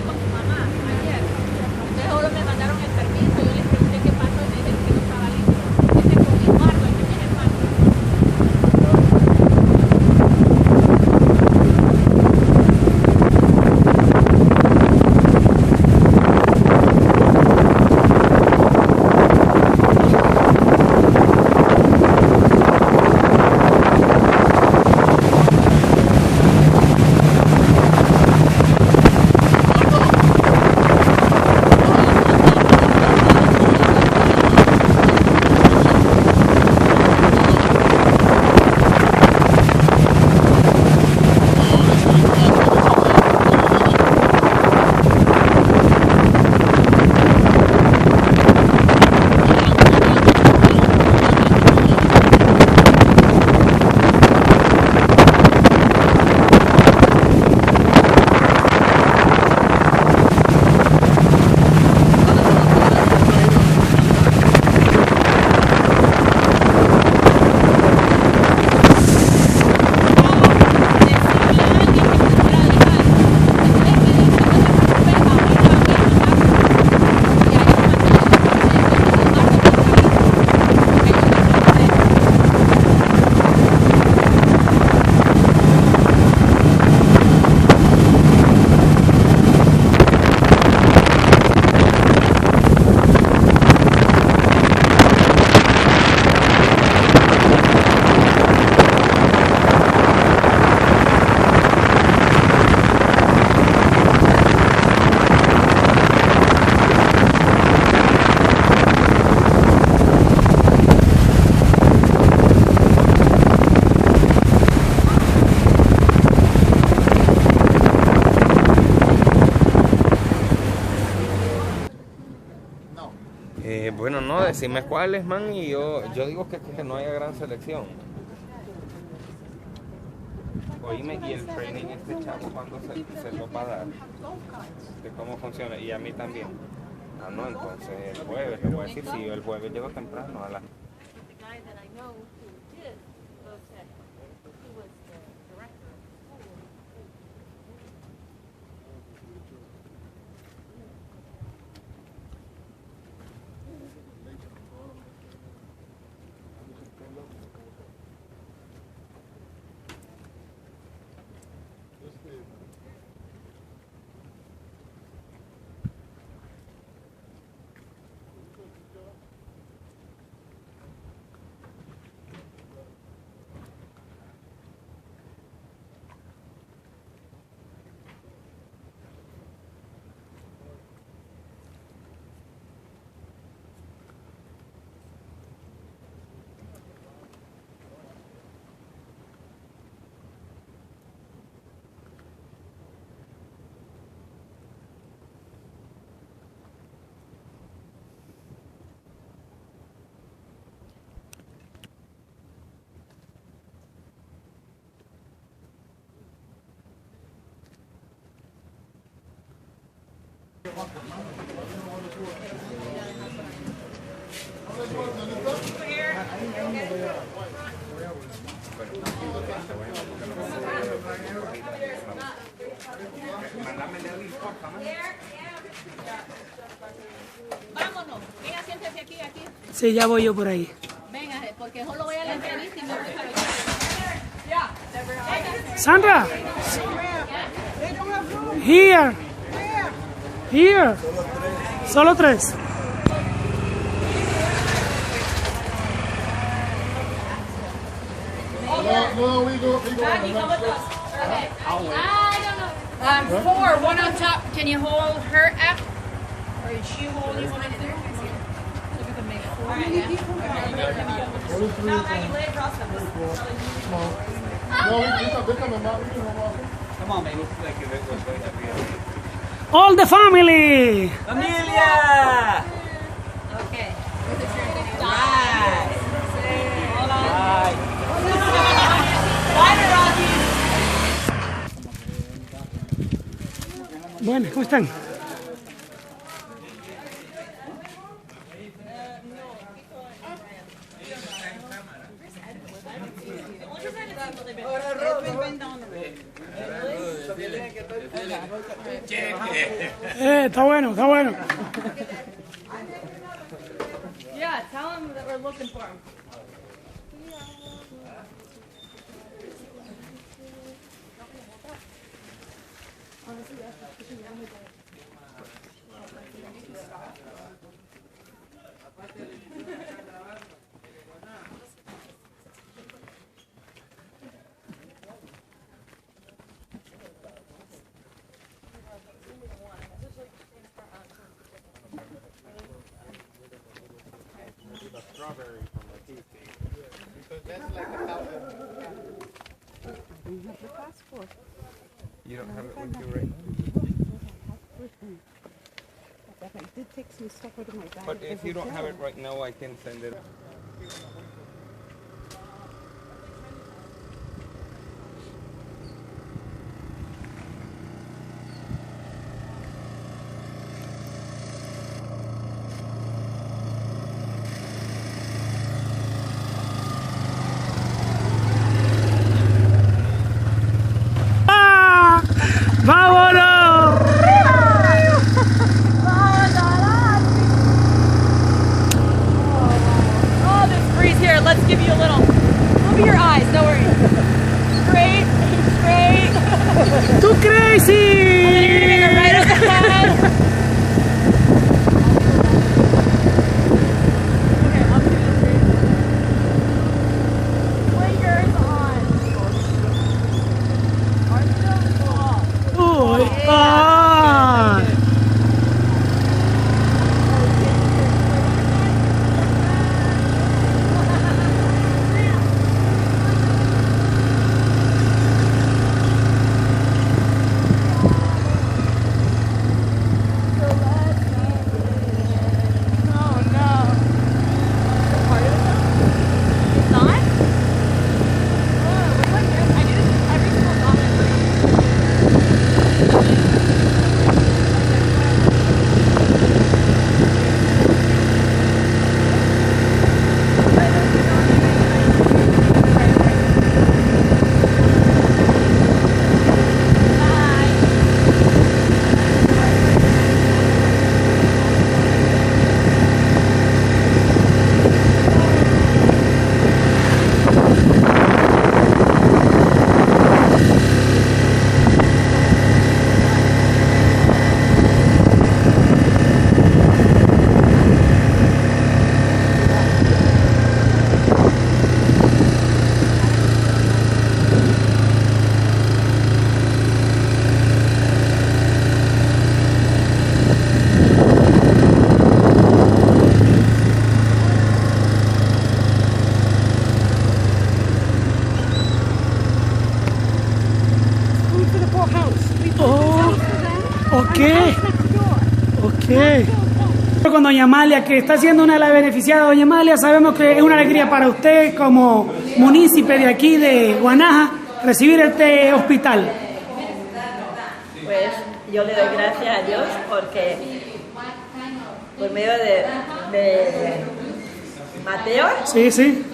con su mamá ayer. Entonces solo me mandaron el permiso. Yo les pregunté qué pasó y me dijeron que no estaba listo. Ese con Eduardo, el que tiene el paso. Bueno, no, decime cuáles, man, y yo digo que no haya gran selección. Oíme, y el training este chavo, ¿cuándo se lo va a dar? De cómo funciona, y a mí también. Ah, no, entonces el jueves, le voy a decir, si yo el jueves llego temprano a las... Vámonos, venga, siéntese aquí. Sí, ya voy yo por ahí. Venga, porque solo voy a la entrevista y me voy para allá. Sandra! Here! Here! Solo tres. No, we go. Okay. I don't know. 4, one on top. Can you hold her up? Or is she holding one of there? So we can make 4. They're coming back. We can hold off. Come on, baby. All the family! ¡Familia! Okay. Bye. Bye. Bueno, ¿cómo están? Está bueno, está bueno. Yeah, tell him that we're looking for him. Strawberry from the cheesecake. Because that's like $1,000. You don't have it with you right now? It did take some stuff out of my bag. But if you don't have it right now, I can send it. ¡Vámonos! Oh, this breeze here. Let's give you a little. Open your eyes. Don't worry. Straight, straight. ¡Tú crazy! Right up the head. Okay, up to the straight. Blinkers on. Are still cool. Uy, ah. Con doña Amalia, que está siendo una de las beneficiadas. Doña Amalia, sabemos que es una alegría para usted como munícipe de aquí de Guanaja recibir este hospital. Pues yo le doy gracias a Dios porque por medio de Mateo, Sí, sí.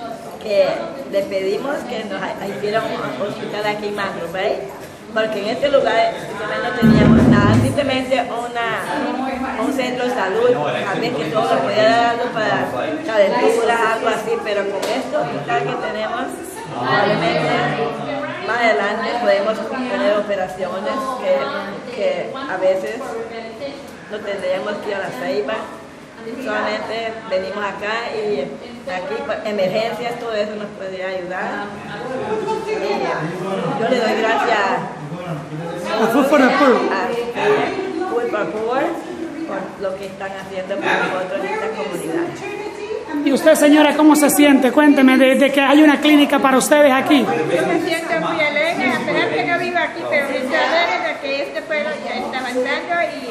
que le pedimos que nos hiciera un hospital aquí en Mangrove Bay, porque en este lugar no teníamos nada, simplemente un centro de salud, a ver que todo podía dar algo para calenturas, algo así, pero con este hospital que tenemos, probablemente más adelante podemos tener operaciones que a veces no tendríamos que ir a la Ceiba. Solamente venimos acá y aquí emergencias, todo eso nos podría ayudar. Y yo le doy gracias A Food for the Poor. Food for the Poor por lo que están haciendo por nosotros en esta comunidad. ¿Y usted, señora, cómo se siente? Cuénteme, de que hay una clínica para ustedes aquí. Yo me siento muy alegre, a pesar que no vivo aquí, pero me siento alegre de que este pueblo ya está avanzando y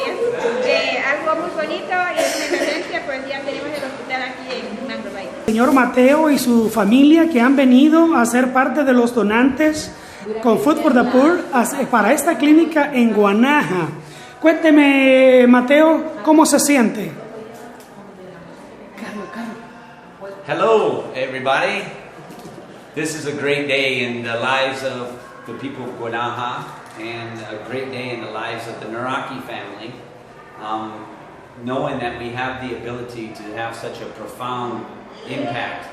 es algo muy bonito y es una emergencia, pues ya tenemos el hospital aquí en Mangrove Bay. Señor Mateo y su familia que han venido a ser parte de los donantes con Food for the Poor para esta clínica en Guanaja. Cuénteme, Mateo, ¿cómo se siente? Hello, everybody. This is a great day in the lives of the people of Guanaja and a great day in the lives of the Naraki family, knowing that we have the ability to have such a profound impact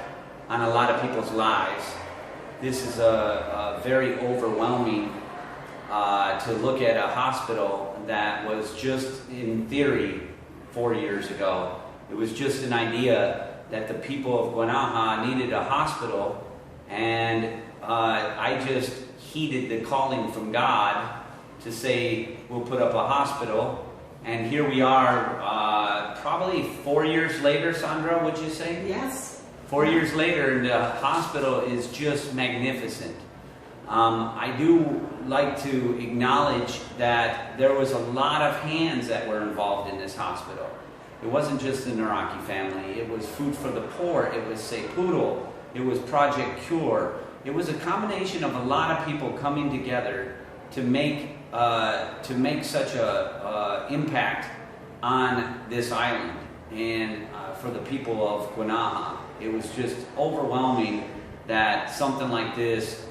on a lot of people's lives. This is a very overwhelming to look at a hospital that was just in theory 4 years ago. It was just an idea that the people of Guanaja needed a hospital, and I just heeded the calling from God to say, we'll put up a hospital. And here we are, probably 4 years later, Sandra, would you say? Yes. 4 years later, and the hospital is just magnificent. I do like to acknowledge that there was a lot of hands that were involved in this hospital. It wasn't just the Naraki family. It was Food for the Poor. It was Cepudo. It was Project Cure. It was a combination of a lot of people coming together to make such a impact on this island and for the people of Guanaja. It was just overwhelming that something like this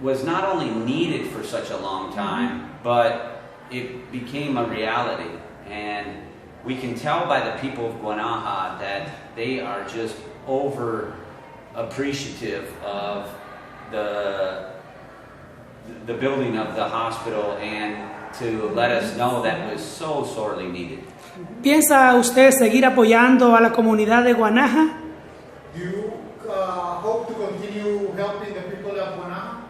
was not only needed for such a long time, but it became a reality. And we can tell by the people of Guanaja that they are just over appreciative of the building of the hospital and to let us know that was so sorely needed. ¿Piensa usted seguir apoyando a la comunidad de Guanaja? Do you hope to continue helping the people of Guanaja?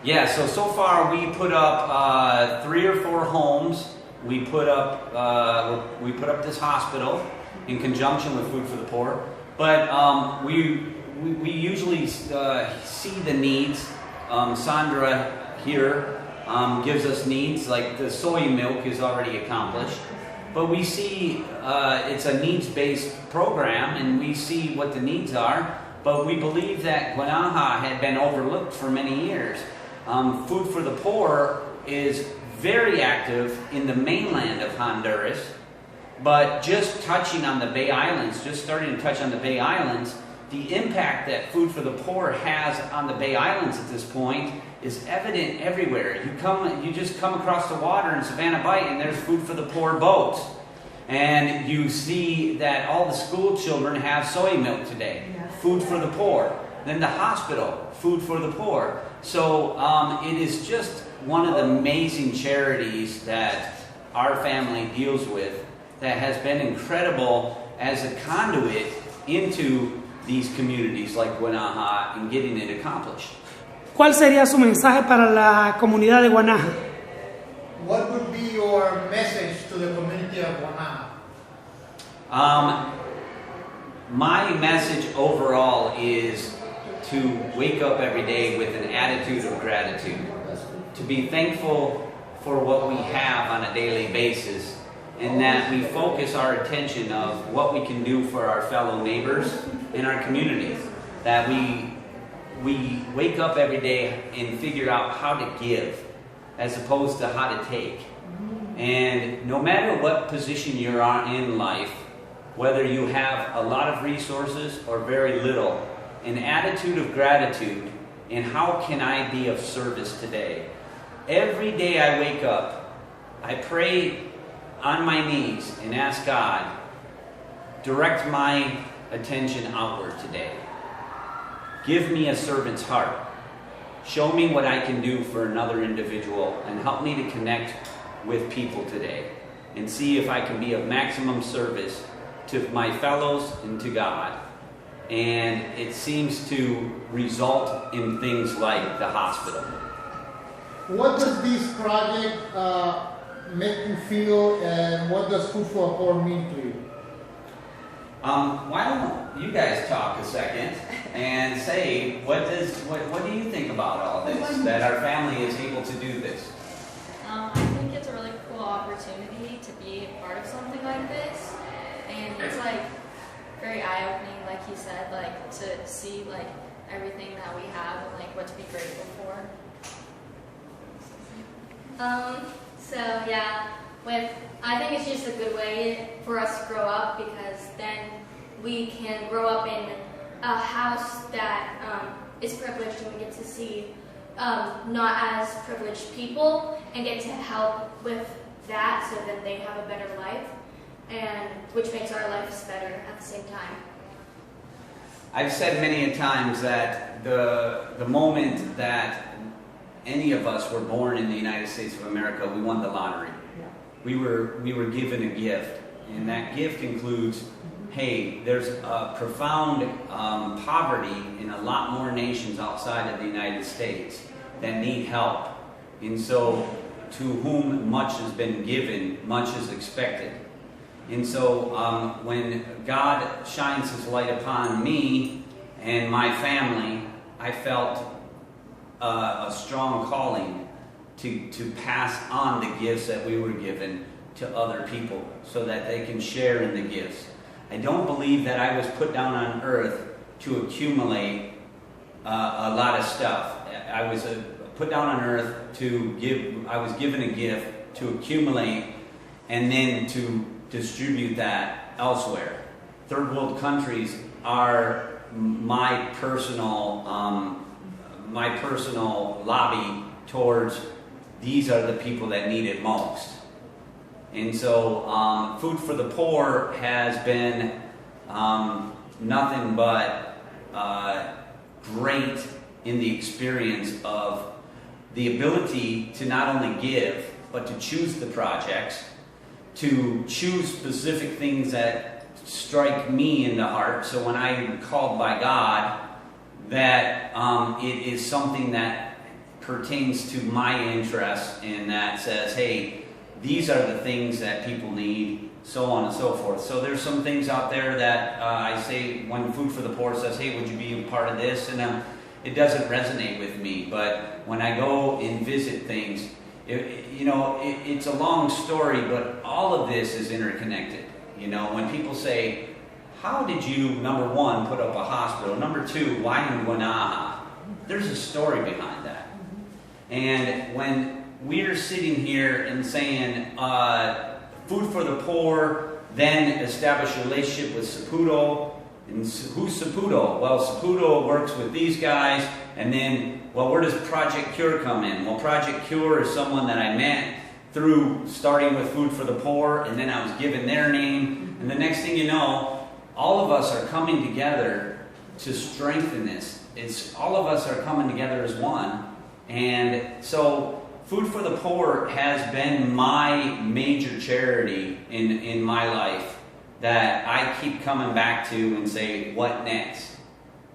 Yeah, so far we put up 3 or 4 homes. We put up this hospital in conjunction with Food for the Poor. But we usually see the needs. Sandra here gives us needs, like the soy milk is already accomplished. But we see it's a needs-based program, and we see what the needs are. But we believe that Guanaja had been overlooked for many years. Food for the Poor is very active in the mainland of Honduras, but just touching on the Bay Islands, just starting to touch on the Bay Islands, the impact that Food for the Poor has on the Bay Islands at this point is evident everywhere. You just come across the water in Savannah Bight and there's Food for the Poor boats. And you see that all the school children have soy milk today. Food for the Poor. Then the hospital, Food for the Poor. So it is just one of the amazing charities that our family deals with that has been incredible as a conduit into these communities like Guanaja and getting it accomplished. ¿Cuál sería su mensaje para la comunidad de Guanaja? What would be your message to the community of Guanaja? My message overall is to wake up every day with an attitude of gratitude, to be thankful for what we have on a daily basis, and that we focus our attention of what we can do for our fellow neighbors in our communities, that we wake up every day and figure out how to give as opposed to how to take. And no matter what position you're in life, whether you have a lot of resources or very little, an attitude of gratitude and how can I be of service today? Every day I wake up, I pray on my knees and ask God, direct my attention outward today. Give me a servant's heart. Show me what I can do for another individual and help me to connect with people today and see if I can be of maximum service to my fellows and to God. And it seems to result in things like the hospital. What does this project make you feel, and what does Food for the Poor mean to you? Why don't you guys talk a second and say, what do you think about all this, that our family is able to do this? I think it's a really cool opportunity to be a part of something like this, and it's like very eye-opening, like he said, like to see like everything that we have and like what to be grateful for. So yeah, I think it's just a good way for us to grow up, because then we can grow up in a house that is privileged, and we get to see not as privileged people and get to help with that so that they have a better life, and which makes our lives better at the same time. I've said many a times that the moment that any of us were born in the United States of America, we won the lottery. We were given a gift, and that gift includes, hey, there's a profound poverty in a lot more nations outside of the United States that need help. And so, to whom much has been given, much is expected. And so, when God shines His light upon me and my family, I felt a strong calling to pass on the gifts that we were given to other people so that they can share in the gifts. I don't believe that I was put down on earth to accumulate a lot of stuff. I was put down on earth to give, I was given a gift to accumulate and then to distribute that elsewhere. Third world countries are my personal lobby towards these are the people that need it most. And so Food for the Poor has been nothing but great in the experience of the ability to not only give, but to choose the projects, to choose specific things that strike me in the heart. So when I'm called by God, that it is something that pertains to my interests and that says, hey, these are the things that people need, so on and so forth. So there's some things out there that I say when Food for the Poor says, hey, would you be a part of this? And it doesn't resonate with me. But when I go and visit things, it's a long story, but all of this is interconnected. You know, when people say, how did you, number one, put up a hospital? Number two, why in Guanaja? There's a story behind that. And when we're sitting here and saying, Food for the Poor, then establish a relationship with Cepudo. And who's Cepudo? Well, Cepudo works with these guys. And then, well, where does Project Cure come in? Well, Project Cure is someone that I met through starting with Food for the Poor, and then I was given their name. And the next thing you know, all of us are coming together to strengthen this. All of us are coming together as one. And so Food for the Poor has been my major charity in my life that I keep coming back to and say, what next?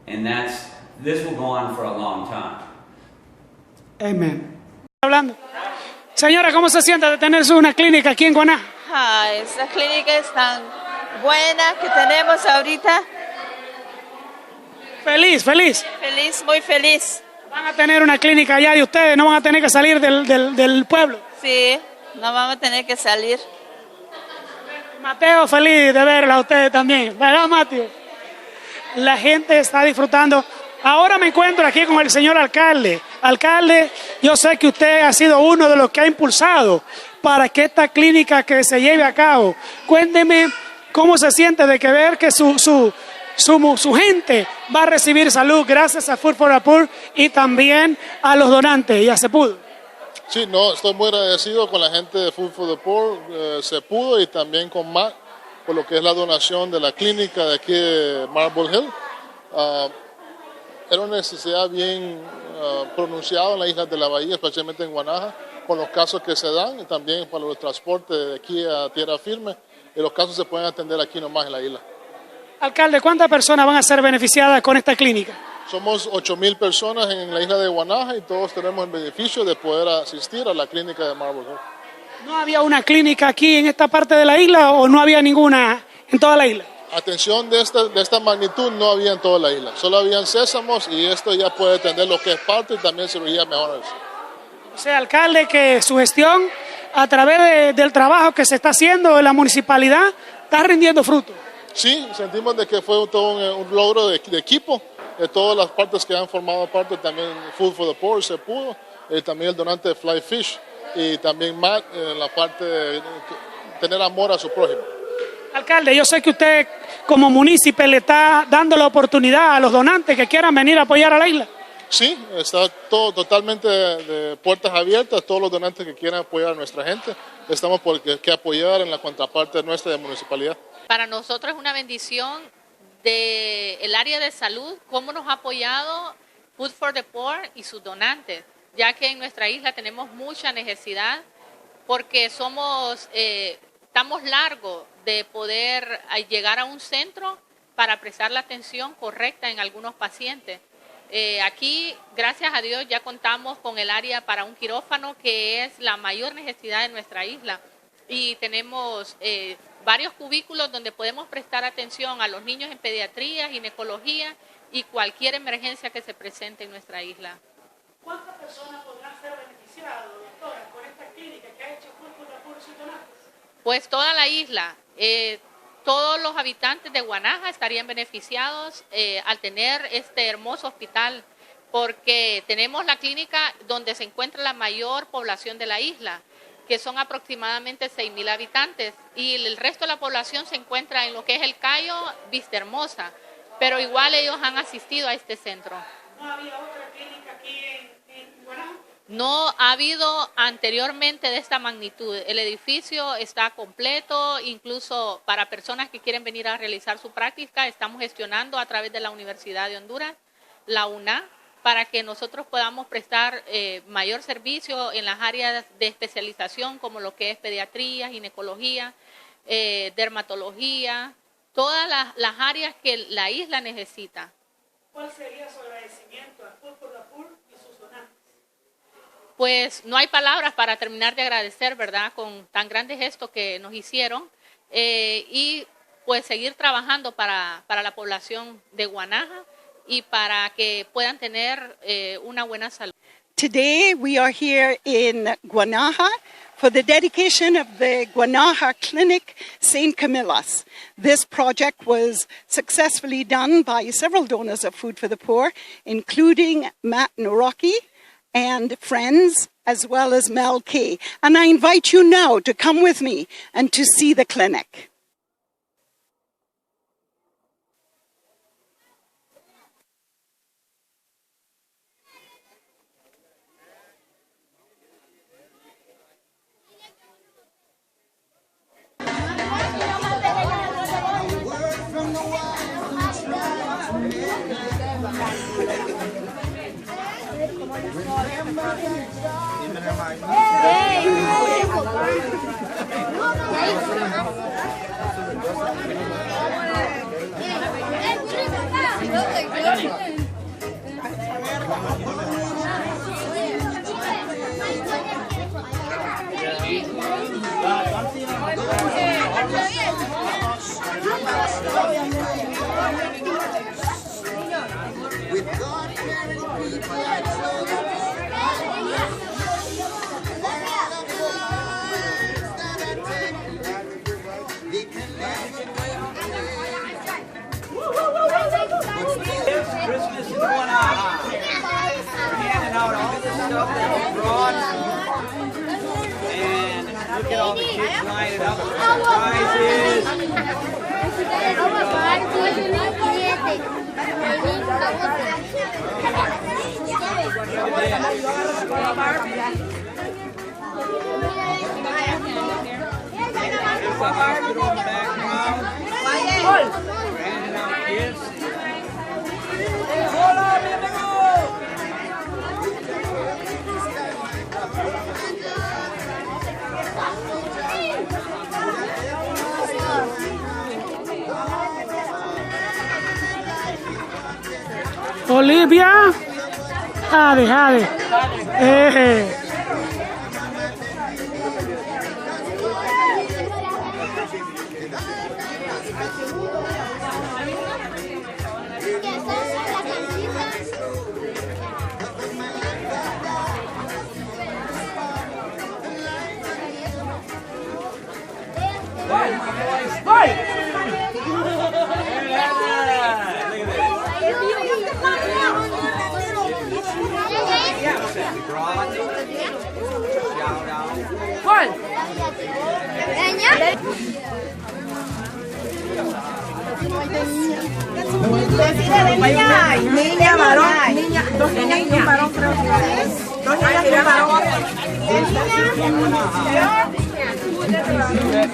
And this will go on for a long time. Amen. Hablando. Señora, ¿cómo se siente de tener una clínica aquí en Guanaja? Esta clínica es tan buena que tenemos ahorita. Feliz. Feliz, muy feliz. Van a tener una clínica allá de ustedes, no van a tener que salir del pueblo. Sí, no vamos a tener que salir. Mateo, feliz de verla a ustedes también, ¿verdad, Mateo? La gente está disfrutando. Ahora me encuentro aquí con el señor alcalde. Alcalde, yo sé que usted ha sido uno de los que ha impulsado para que esta clínica que se lleve a cabo. Cuénteme cómo se siente de que ver que su gente va a recibir salud gracias a Food for the Poor y también a los donantes y a Cepudo. Sí, estoy muy agradecido con la gente de Food for the Poor, Cepudo y también con Matt por lo que es la donación de la clínica de aquí de Marble Hill. Era una necesidad bien pronunciada en las islas de la bahía, especialmente en Guanaja, con los casos que se dan y también para los transportes de aquí a tierra firme. Y los casos se pueden atender aquí nomás en la isla. Alcalde, ¿cuántas personas van a ser beneficiadas con esta clínica? Somos 8,000 personas en la isla de Guanaja y todos tenemos el beneficio de poder asistir a la clínica de Marble Hill. ¿No había una clínica aquí en esta parte de la isla o no había ninguna en toda la isla? Atención, de esta magnitud no había en toda la isla, solo habían sésamos y esto ya puede atender lo que es parto y también cirugía mejores. O sea, alcalde, que su gestión a través del trabajo que se está haciendo en la municipalidad está rindiendo fruto. Sí, sentimos de que fue todo un logro de equipo, de todas las partes que han formado parte, también Food for the Poor, Cepudo, también el donante de Fly Fish y también Matt en la parte de tener amor a su prójimo. Alcalde, yo sé que usted como municipio le está dando la oportunidad a los donantes que quieran venir a apoyar a la isla. Sí, está todo totalmente de puertas abiertas. Todos los donantes que quieran apoyar a nuestra gente, estamos por que apoyar en la contraparte nuestra de municipalidad. Para nosotros es una bendición del área de salud, cómo nos ha apoyado Food for the Poor y sus donantes, ya que en nuestra isla tenemos mucha necesidad porque estamos largos de poder llegar a un centro para prestar la atención correcta en algunos pacientes. Aquí, gracias a Dios, ya contamos con el área para un quirófano, que es la mayor necesidad de nuestra isla. Y tenemos varios cubículos donde podemos prestar atención a los niños en pediatría, ginecología y cualquier emergencia que se presente en nuestra isla. ¿Cuántas personas podrán ser beneficiadas, doctora, con esta clínica que ha hecho Food for the Poor y sus donantes? Pues toda la isla. Todos los habitantes de Guanaja estarían beneficiados al tener este hermoso hospital, porque tenemos la clínica donde se encuentra la mayor población de la isla, que son aproximadamente 6,000 habitantes, y el resto de la población se encuentra en lo que es el Cayo, Vista Hermosa, pero igual ellos han asistido a este centro. ¿No había otra clínica aquí en Guanaja? No ha habido anteriormente de esta magnitud. El edificio está completo, incluso para personas que quieren venir a realizar su práctica, estamos gestionando a través de la Universidad de Honduras, la UNA, para que nosotros podamos prestar mayor servicio en las áreas de especialización como lo que es pediatría, ginecología, dermatología, todas las áreas que la isla necesita. ¿Cuál sería su agradecimiento a Food for the Poor y sus donantes? Pues no hay palabras para terminar de agradecer, ¿verdad?, con tan grandes gestos que nos hicieron y pues seguir trabajando para la población de Guanaja y para que puedan tener una buena salud. Today we are here in Guanaja for the dedication of the Guanaja Clinic St. Camillus. This project was successfully done by several donors of Food for the Poor, including Matt Narocki and friends, as well as Mel Kay. And I invite you now to come with me and to see the clinic. Christmas in Guanaja. We're handing out all this stuff that we brought. And look at all the kids lining up for surprises. Olivia, jade. Niña, varón. niñas, dos niñas y un varón, creo que es. Dos niñas y un varón.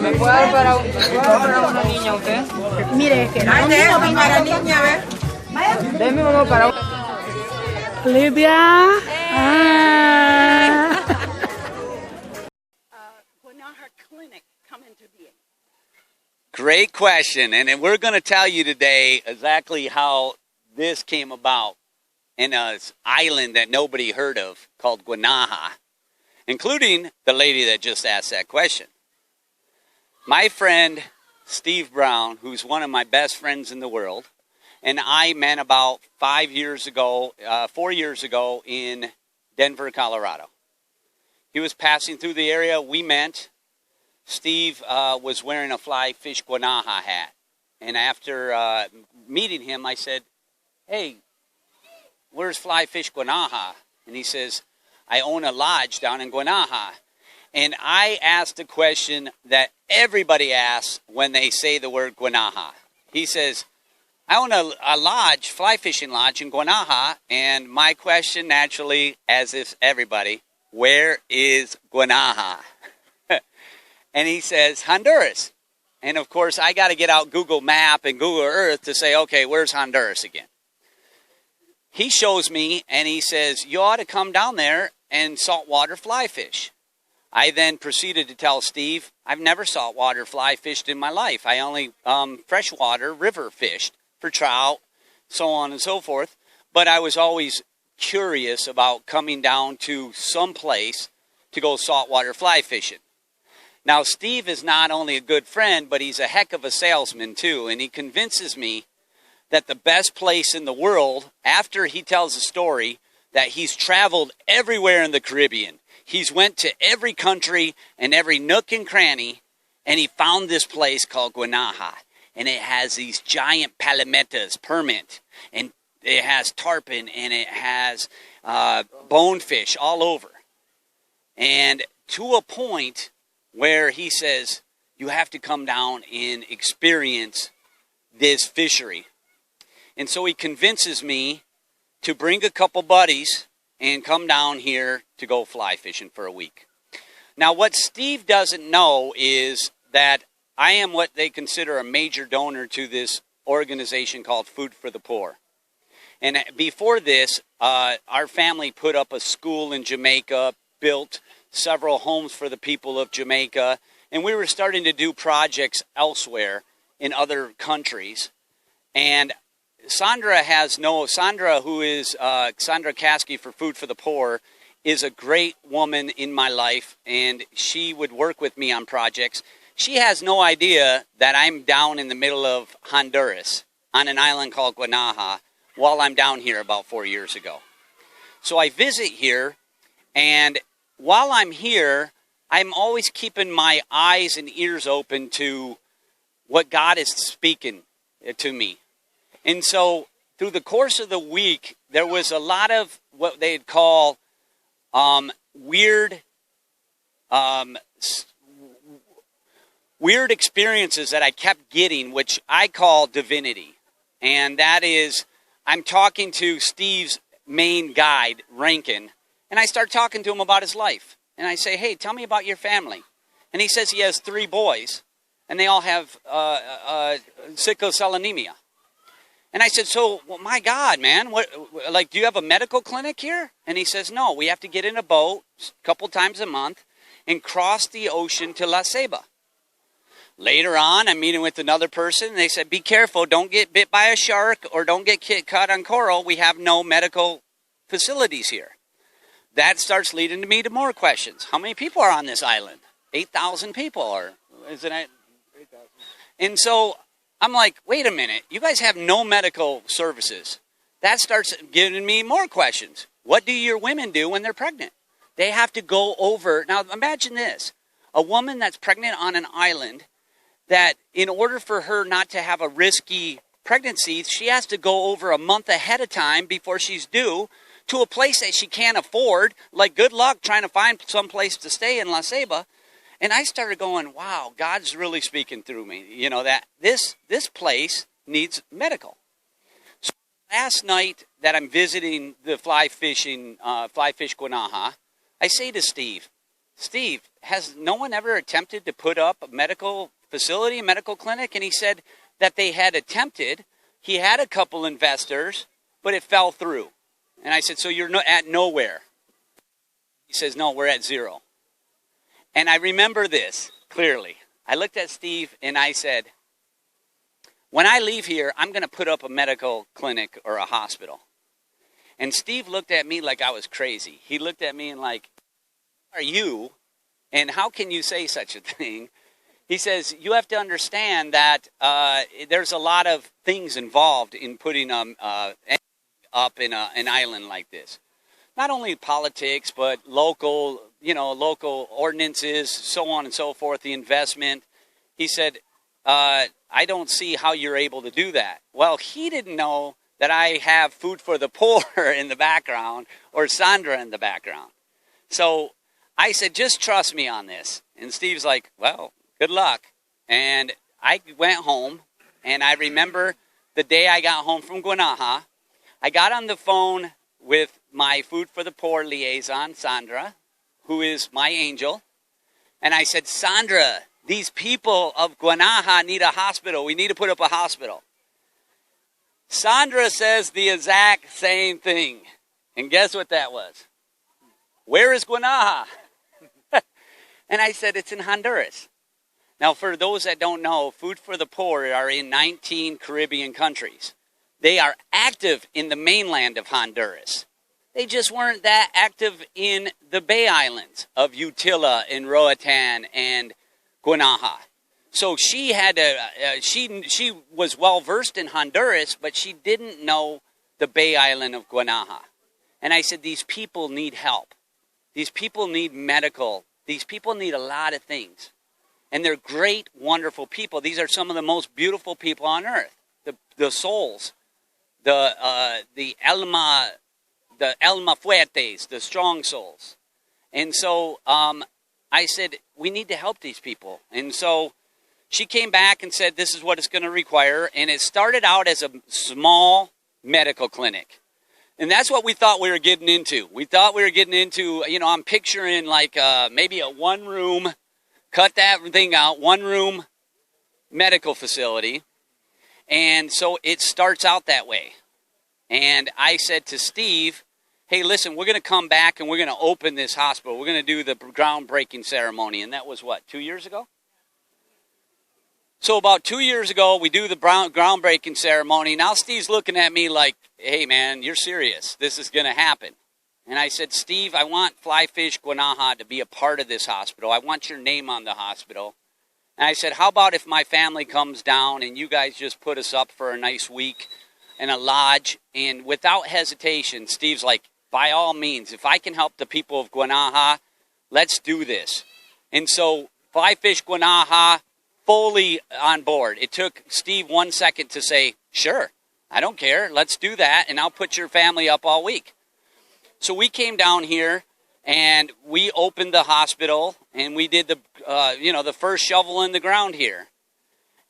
¿Me puede dar para una niña usted? Mire, que no para niña, ¿ves? Deme uno para una. Livia. Guanaja Clinic coming to be. Great question, and we're going to tell you today exactly how this came about in an island that nobody heard of called Guanaja, including the lady that just asked that question. My friend Steve Brown, who's one of my best friends in the world, and I met about 4 years ago in Denver, Colorado. He was passing through the area. We met. Steve was wearing a Fly Fish Guanaja hat. And after meeting him, I said, hey, where's Fly Fish Guanaja? And he says, I own a lodge down in Guanaja. And I asked a question that everybody asks when they say the word Guanaja. He says, I own a lodge, fly fishing lodge in Guanaja. And my question naturally, as is everybody, where is Guanaja? And he says, Honduras. And of course, I got to get out Google Map and Google Earth to say, okay, where's Honduras again? He shows me and he says, you ought to come down there and saltwater fly fish. I then proceeded to tell Steve, I've never saltwater fly fished in my life. I only freshwater river fished for trout, so on and so forth. But I was always curious about coming down to some place to go saltwater fly fishing. Now, Steve is not only a good friend, but he's a heck of a salesman, too. And he convinces me that the best place in the world, after he tells a story, that he's traveled everywhere in the Caribbean. He's went to every country and every nook and cranny, and he found this place called Guanaja. And it has these giant palometas, permit, and it has tarpon, and it has bonefish all over. And to a point where he says, you have to come down and experience this fishery. And so he convinces me to bring a couple buddies and come down here to go fly fishing for a week. Now, what Steve doesn't know is that I am what they consider a major donor to this organization called Food for the Poor. And before this, our family put up a school in Jamaica, built several homes for the people of Jamaica, and we were starting to do projects elsewhere in other countries. And Sandra, who is Sandra Kasky for Food for the Poor, is a great woman in my life, and she would work with me on projects. She has no idea that I'm down in the middle of Honduras on an island called Guanaja while I'm down here about 4 years ago. So I visit here, and while I'm here, I'm always keeping my eyes and ears open to what God is speaking to me. And so through the course of the week, there was a lot of what they'd call weird experiences that I kept getting, which I call divinity. And that is, I'm talking to Steve's main guide, Rankin, and I start talking to him about his life. And I say, hey, tell me about your family. And he says he has 3 boys, and they all have sickle cell anemia. And I said, so, well, my God, man, do you have a medical clinic here? And he says, no, we have to get in a boat a couple times a month and cross the ocean to La Ceiba. Later on, I'm meeting with another person, and they said, be careful, don't get bit by a shark or don't get caught on coral. We have no medical facilities here. That starts leading me to more questions. How many people are on this island? 8,000 people, or isn't it? 8,000. And so I'm like, wait a minute, you guys have no medical services. That starts giving me more questions. What do your women do when they're pregnant? They have to go over. Now imagine this, a woman that's pregnant on an island, that in order for her not to have a risky pregnancy, she has to go over a month ahead of time before she's due to a place that she can't afford. Like, good luck trying to find some place to stay in La Ceiba. And I started going, wow, God's really speaking through me. You know, that this place needs medical. So last night that I'm visiting the fly fish Guanaja, I say to Steve, has no one ever attempted to put up a medical facility, a medical clinic? And he said that they had attempted. He had a couple investors, but it fell through. And I said, so you're at nowhere? He says, no, we're at zero. And I remember this clearly. I looked at Steve and I said, when I leave here, I'm going to put up a medical clinic or a hospital. And Steve looked at me like I was crazy. He looked at me and like, who are you? And how can you say such a thing? He says, you have to understand that there's a lot of things involved in putting up in an island like this. Not only politics, but local ordinances, so on and so forth, the investment. He said, I don't see how you're able to do that. Well, he didn't know that I have Food for the Poor in the background or Sandra in the background. So I said, just trust me on this. And Steve's like, well, good luck. And I went home, and I remember the day I got home from Guanaja, I got on the phone with my Food for the Poor liaison, Sandra, who is my angel. And I said, Sandra, these people of Guanaja need a hospital. We need to put up a hospital. Sandra says the exact same thing. And guess what that was? Where is Guanaja? And I said, it's in Honduras. Now, for those that don't know, Food for the Poor are in 19 Caribbean countries. They are active in the mainland of Honduras. They just weren't that active in the Bay Islands of Utila and Roatan and Guanaja. So she had she was well versed in Honduras, but she didn't know the Bay Island of Guanaja. And I said, these people need help. These people need medical. These people need a lot of things. And they're great, wonderful people. These are some of the most beautiful people on earth. The souls, the alma fuertes, the strong souls. And so I said, we need to help these people. And so she came back and said, this is what it's going to require. And it started out as a small medical clinic. And that's what we thought we were getting into. We thought we were getting into, I'm picturing like maybe a one-room, cut that thing out, one-room medical facility. And so it starts out that way. And I said to Steve, hey, listen, we're going to come back and we're going to open this hospital. We're going to do the groundbreaking ceremony. And that was what, 2 years ago? So about 2 years ago, we do the groundbreaking ceremony. Now Steve's looking at me like, hey, man, you're serious. This is going to happen. And I said, Steve, I want Fly Fish Guanaja to be a part of this hospital. I want your name on the hospital. And I said, how about if my family comes down and you guys just put us up for a nice week in a lodge? And without hesitation, Steve's like, by all means, if I can help the people of Guanaja, let's do this. And so Fly Fish Guanaja, fully on board. It took Steve 1 second to say, sure, I don't care. Let's do that, and I'll put your family up all week. So we came down here, and we opened the hospital, and we did the first shovel in the ground here.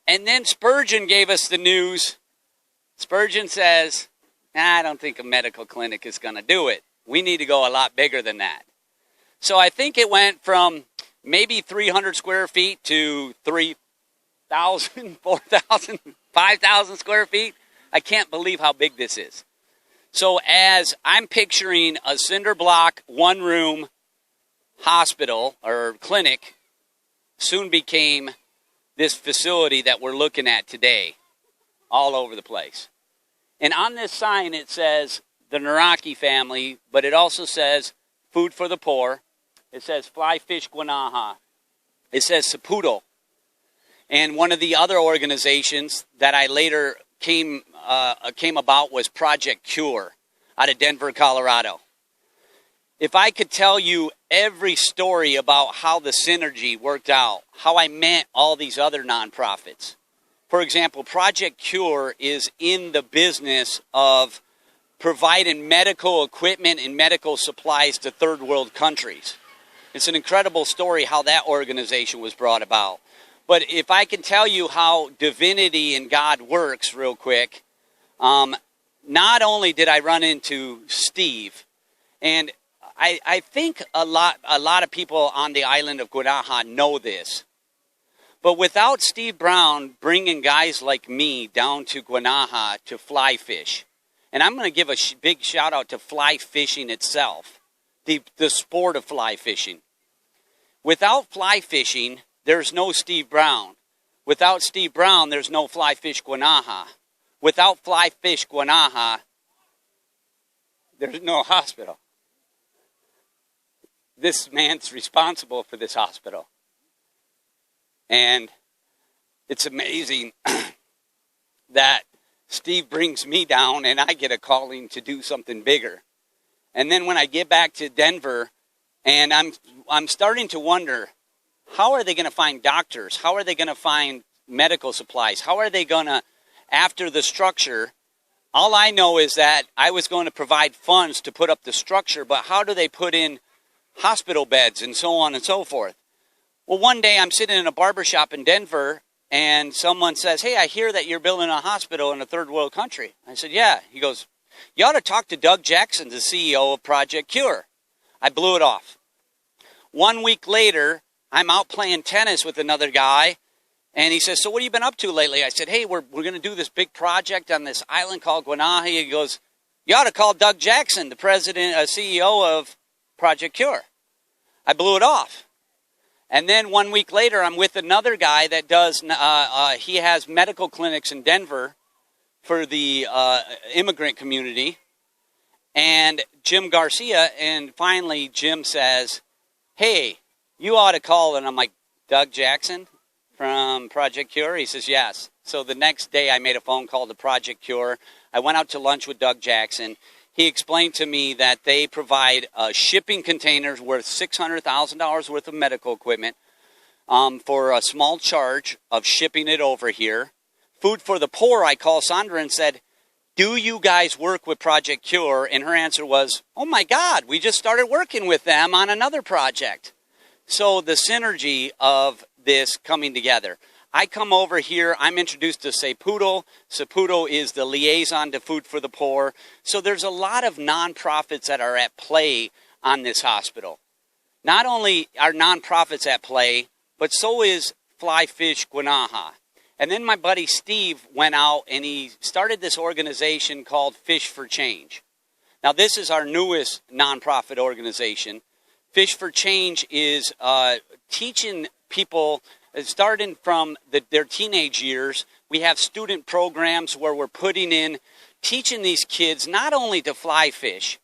And then Spurgeon gave us the news. Spurgeon says, I don't think a medical clinic is going to do it. We need to go a lot bigger than that. So I think it went from maybe 300 square feet to 3,000, 4,000, 5,000 square feet. I can't believe how big this is. So as I'm picturing a cinder block, one-room hospital or clinic, soon became this facility that we're looking at today, all over the place. And on this sign it says the Naraki family, but it also says Food for the Poor. It says Fly Fish Guanaja. It says Cepudo. And one of the other organizations that I later came about was Project Cure out of Denver, Colorado. If I could tell you every story about how the synergy worked out, how I met all these other nonprofits. For example, Project Cure is in the business of providing medical equipment and medical supplies to third world countries. It's an incredible story how that organization was brought about. But if I can tell you how divinity and God works real quick, not only did I run into Steve, and I think a lot of people on the island of Guanaja know this, but without Steve Brown bringing guys like me down to Guanaja to fly fish, and I'm going to give a big shout out to fly fishing itself, the sport of fly fishing. Without fly fishing, there's no Steve Brown. Without Steve Brown, there's no Fly Fish Guanaja. Without Fly Fish Guanaja, there's no hospital. This man's responsible for this hospital. And it's amazing that Steve brings me down and I get a calling to do something bigger. And then when I get back to Denver, and I'm starting to wonder, how are they going to find doctors? How are they going to find medical supplies? How are they going to, after the structure, all I know is that I was going to provide funds to put up the structure, but how do they put in hospital beds and so on and so forth? Well, one day I'm sitting in a barbershop in Denver, and someone says, hey, I hear that you're building a hospital in a third world country. I said, yeah. He goes, you ought to talk to Doug Jackson, the CEO of Project Cure. I blew it off. 1 week later, I'm out playing tennis with another guy, and he says, so what have you been up to lately? I said, hey, we're going to do this big project on this island called Guanaja. He goes, you ought to call Doug Jackson, the CEO of Project Cure. I blew it off. And then 1 week later, I'm with another guy that does, he has medical clinics in Denver for the immigrant community, and Jim Garcia, and finally Jim says, hey, you ought to call, and I'm like, Doug Jackson from Project Cure? He says, yes. So the next day I made a phone call to Project Cure. I went out to lunch with Doug Jackson. He explained to me that they provide shipping containers worth $600,000 worth of medical equipment for a small charge of shipping it over here. Food for the Poor, I called Sandra and said, do you guys work with Project Cure? And her answer was, oh my God, we just started working with them on another project. So the synergy of this coming together. I come over here, I'm introduced to Cepudo. Cepudo is the liaison to Food for the Poor. So there's a lot of nonprofits that are at play on this hospital. Not only are nonprofits at play, but so is Fly Fish Guanaja. And then my buddy Steve went out and he started this organization called Fish for Change. Now this is our newest nonprofit organization. Fish for Change is teaching people, starting from their teenage years. We have student programs where we're teaching these kids not only to fly fish,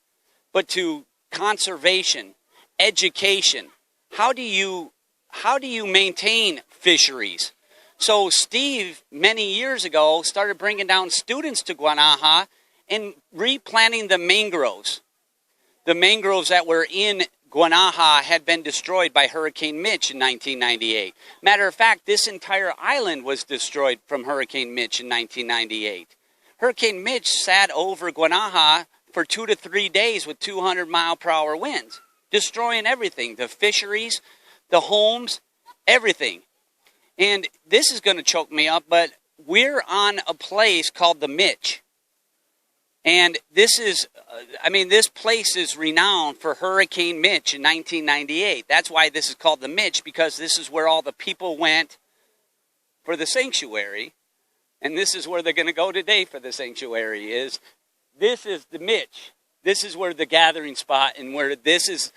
but to conservation, education. How do you maintain fisheries? So Steve, many years ago, started bringing down students to Guanaja and replanting the mangroves. The mangroves that were in Guanaja had been destroyed by Hurricane Mitch in 1998. Matter of fact, this entire island was destroyed from Hurricane Mitch in 1998. Hurricane Mitch sat over Guanaja for 2 to 3 days with 200-mile-per-hour winds, destroying everything, the fisheries, the homes, everything. And this is going to choke me up, but we're on a place called the Mitch. And this is, this place is renowned for Hurricane Mitch in 1998. That's why this is called the Mitch, because this is where all the people went for the sanctuary. And this is where they're going to go today for the sanctuary. This is the Mitch. This is where the gathering spot, and where this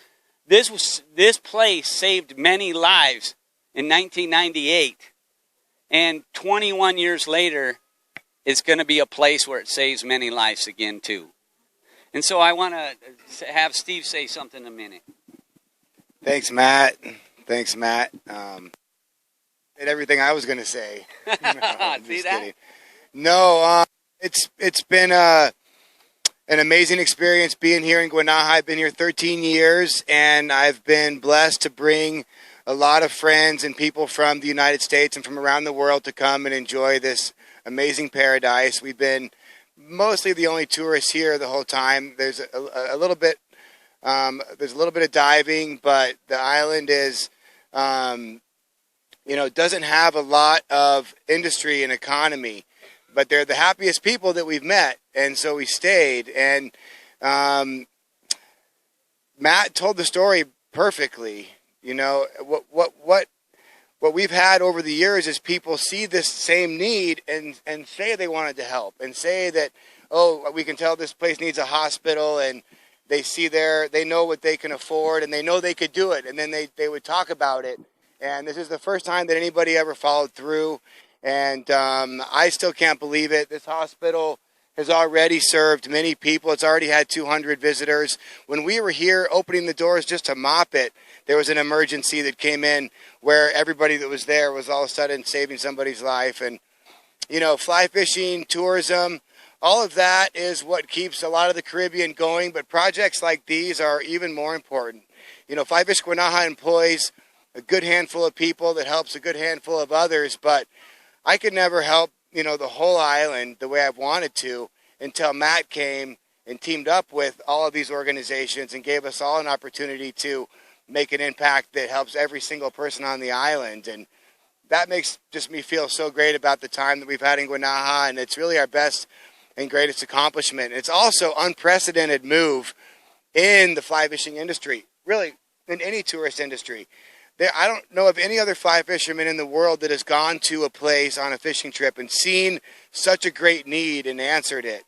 place saved many lives in 1998. And 21 years later, it's going to be a place where it saves many lives again, too. And so I want to have Steve say something in a minute. Thanks, Matt. Said everything I was going to say. No, See that? Kidding. No, it's been an amazing experience being here in Guanaja. I've been here 13 years, and I've been blessed to bring a lot of friends and people from the United States and from around the world to come and enjoy this amazing paradise. We've been mostly the only tourists here the whole time. There's a little bit of diving, but the island is, doesn't have a lot of industry and economy. but they're the happiest people that we've met, and so we stayed. And Matt told the story perfectly. You know, what we've had over the years is people see this same need and say they wanted to help, and say that, oh, we can tell this place needs a hospital, and they know what they can afford, and they know they could do it, and then they would talk about it. And this is the first time that anybody ever followed through, and I still can't believe it. This hospital has already served many people. It's already had 200 visitors. When we were here opening the doors just to mop it, there was an emergency that came in where everybody that was there was all of a sudden saving somebody's life. And, you know, fly fishing, tourism, all of that is what keeps a lot of the Caribbean going. But projects like these are even more important. You know, Fly Fish Guanaja employs a good handful of people that helps a good handful of others. But I could never help, you know, the whole island the way I've wanted to until Matt came and teamed up with all of these organizations and gave us all an opportunity to make an impact that helps every single person on the island. And that makes just me feel so great about the time that we've had in Guanaja, and it's really our best and greatest accomplishment. It's also unprecedented move in the fly fishing industry, really in any tourist industry. I don't know of any other fly fisherman in the world that has gone to a place on a fishing trip and seen such a great need and answered it.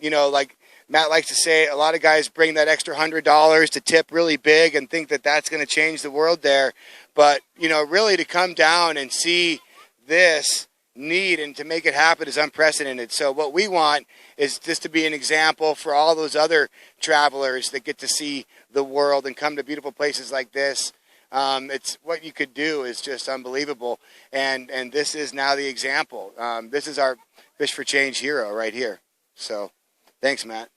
You know, like Matt likes to say, a lot of guys bring that extra $100 to tip really big and think that that's going to change the world there. But, you know, really to come down and see this need and to make it happen is unprecedented. So what we want is just to be an example for all those other travelers that get to see the world and come to beautiful places like this. It's what you could do is just unbelievable. And this is now the example. This is our Fish for Change hero right here. So thanks, Matt.